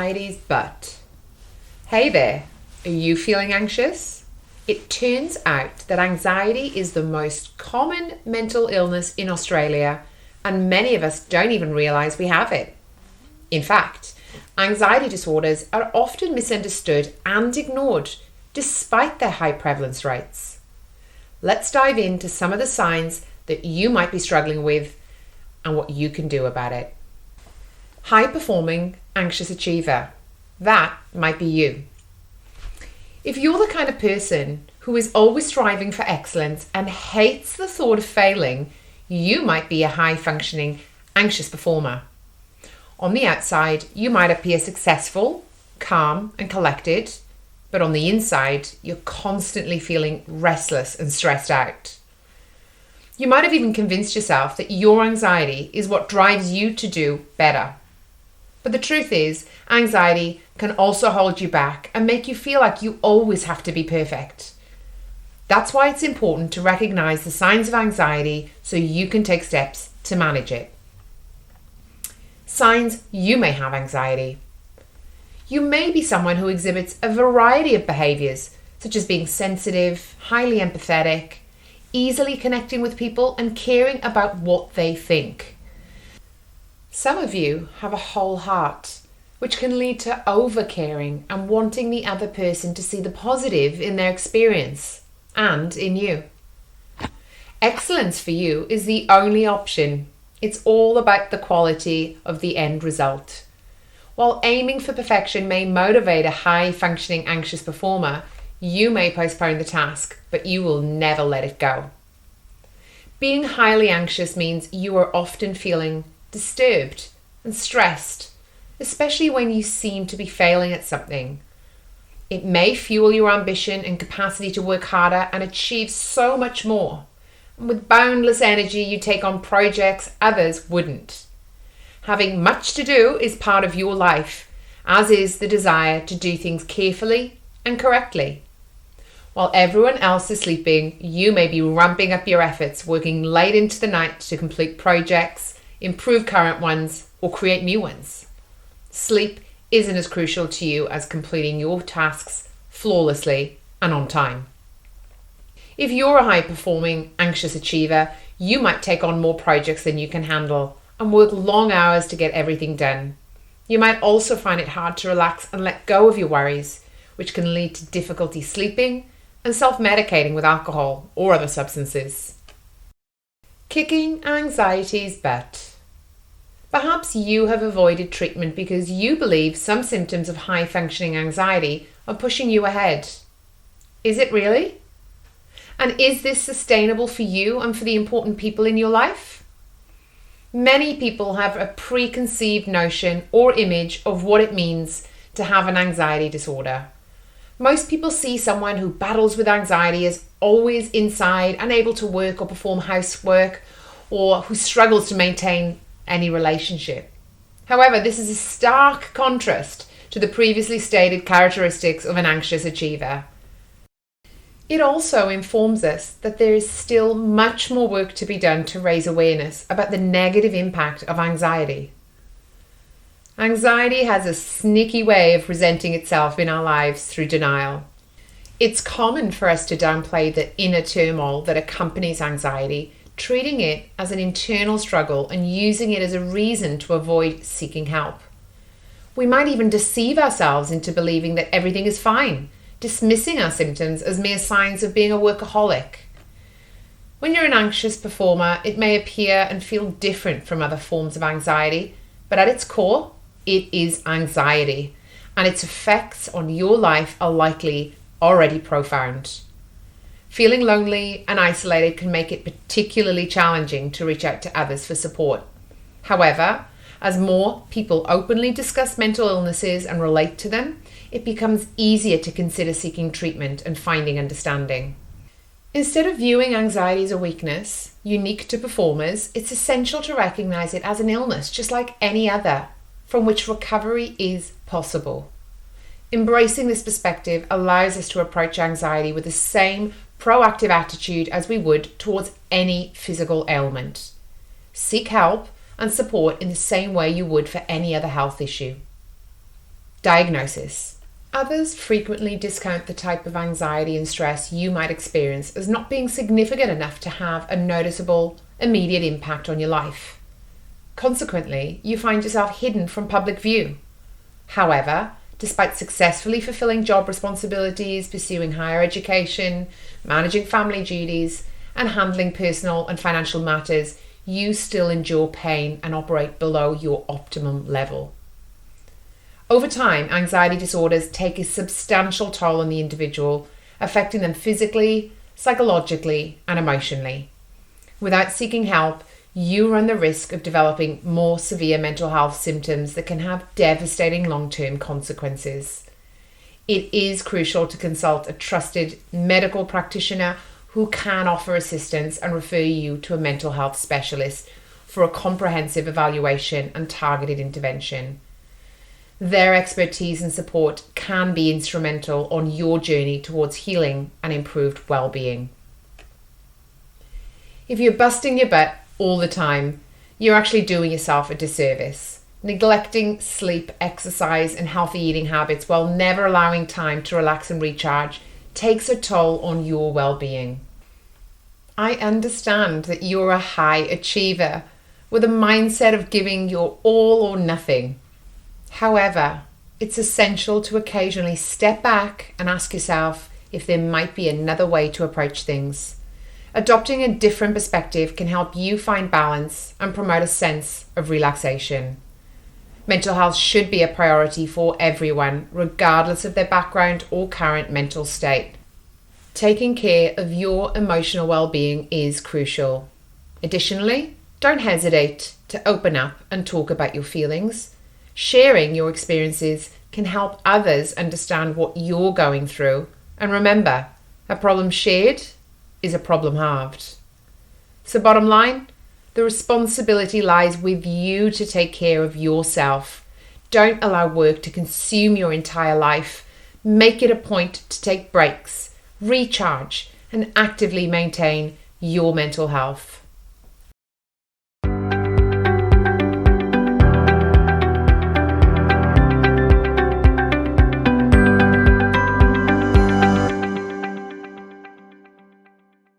anxiety's butt. Hey there, are you feeling anxious? It turns out that anxiety is the most common mental illness in Australia, and many of us don't even realise we have it. In fact, anxiety disorders are often misunderstood and ignored, despite their high prevalence rates. Let's dive into some of the signs that you might be struggling with and what you can do about it. High-performing anxious achiever. That might be you. If you're the kind of person who is always striving for excellence and hates the thought of failing, you might be a high-functioning anxious performer. On the outside, you might appear successful, calm and collected, but on the inside, you're constantly feeling restless and stressed out. You might have even convinced yourself that your anxiety is what drives you to do better. But the truth is, anxiety can also hold you back and make you feel like you always have to be perfect. That's why it's important to recognize the signs of anxiety so you can take steps to manage it. Signs you may have anxiety. You may be someone who exhibits a variety of behaviors, such as being sensitive, highly empathetic, easily connecting with people, and caring about what they think. Some of you have a whole heart, which can lead to over-caring and wanting the other person to see the positive in their experience and in you. Excellence for you is the only option. It's all about the quality of the end result. While aiming for perfection may motivate a high-functioning anxious performer, you may postpone the task, but you will never let it go. Being highly anxious means you are often feeling disturbed and stressed, especially when you seem to be failing at something. It may fuel your ambition and capacity to work harder and achieve so much more. And with boundless energy, you take on projects others wouldn't. Having much to do is part of your life, as is the desire to do things carefully and correctly. While everyone else is sleeping, you may be ramping up your efforts, working late into the night to complete projects, improve current ones, or create new ones. Sleep isn't as crucial to you as completing your tasks flawlessly and on time. If you're a high-performing anxious achiever, you might take on more projects than you can handle and work long hours to get everything done. You might also find it hard to relax and let go of your worries, which can lead to difficulty sleeping and self-medicating with alcohol or other substances. Kicking anxiety's butt. Perhaps you have avoided treatment because you believe some symptoms of high-functioning anxiety are pushing you ahead. Is it really? And is this sustainable for you and for the important people in your life? Many people have a preconceived notion or image of what it means to have an anxiety disorder. Most people see someone who battles with anxiety as always inside, unable to work or perform housework, or who struggles to maintain any relationship. However, this is a stark contrast to the previously stated characteristics of an anxious achiever. It also informs us that there is still much more work to be done to raise awareness about the negative impact of anxiety. Anxiety has a sneaky way of presenting itself in our lives through denial. It's common for us to downplay the inner turmoil that accompanies anxiety, treating it as an internal struggle and using it as a reason to avoid seeking help. We might even deceive ourselves into believing that everything is fine, dismissing our symptoms as mere signs of being a workaholic. When you're an anxious performer, it may appear and feel different from other forms of anxiety, but at its core, it is anxiety, and its effects on your life are likely already profound. Feeling lonely and isolated can make it particularly challenging to reach out to others for support. However, as more people openly discuss mental illnesses and relate to them, it becomes easier to consider seeking treatment and finding understanding. Instead of viewing anxiety as a weakness, unique to performers, it's essential to recognize it as an illness, just like any other, from which recovery is possible. Embracing this perspective allows us to approach anxiety with the same proactive attitude as we would towards any physical ailment. Seek help and support in the same way you would for any other health issue. Diagnosis. Others frequently discount the type of anxiety and stress you might experience as not being significant enough to have a noticeable, immediate impact on your life. Consequently, you find yourself hidden from public view. However, despite successfully fulfilling job responsibilities, pursuing higher education, managing family duties, and handling personal and financial matters, you still endure pain and operate below your optimum level. Over time, anxiety disorders take a substantial toll on the individual, affecting them physically, psychologically, and emotionally. Without seeking help, you run the risk of developing more severe mental health symptoms that can have devastating long-term consequences. It is crucial to consult a trusted medical practitioner who can offer assistance and refer you to a mental health specialist for a comprehensive evaluation and targeted intervention. Their expertise and support can be instrumental on your journey towards healing and improved well-being. If you're busting your butt all the time, you're actually doing yourself a disservice. Neglecting sleep, exercise, and healthy eating habits while never allowing time to relax and recharge takes a toll on your well-being. I understand that you're a high achiever with a mindset of giving your all or nothing. However, it's essential to occasionally step back and ask yourself if there might be another way to approach things. Adopting a different perspective can help you find balance and promote a sense of relaxation. Mental health should be a priority for everyone, regardless of their background or current mental state. Taking care of your emotional well-being is crucial. Additionally, don't hesitate to open up and talk about your feelings. Sharing your experiences can help others understand what you're going through. And remember, a problem shared is a problem halved. So bottom line, the responsibility lies with you to take care of yourself. Don't allow work to consume your entire life. Make it a point to take breaks, recharge, and actively maintain your mental health.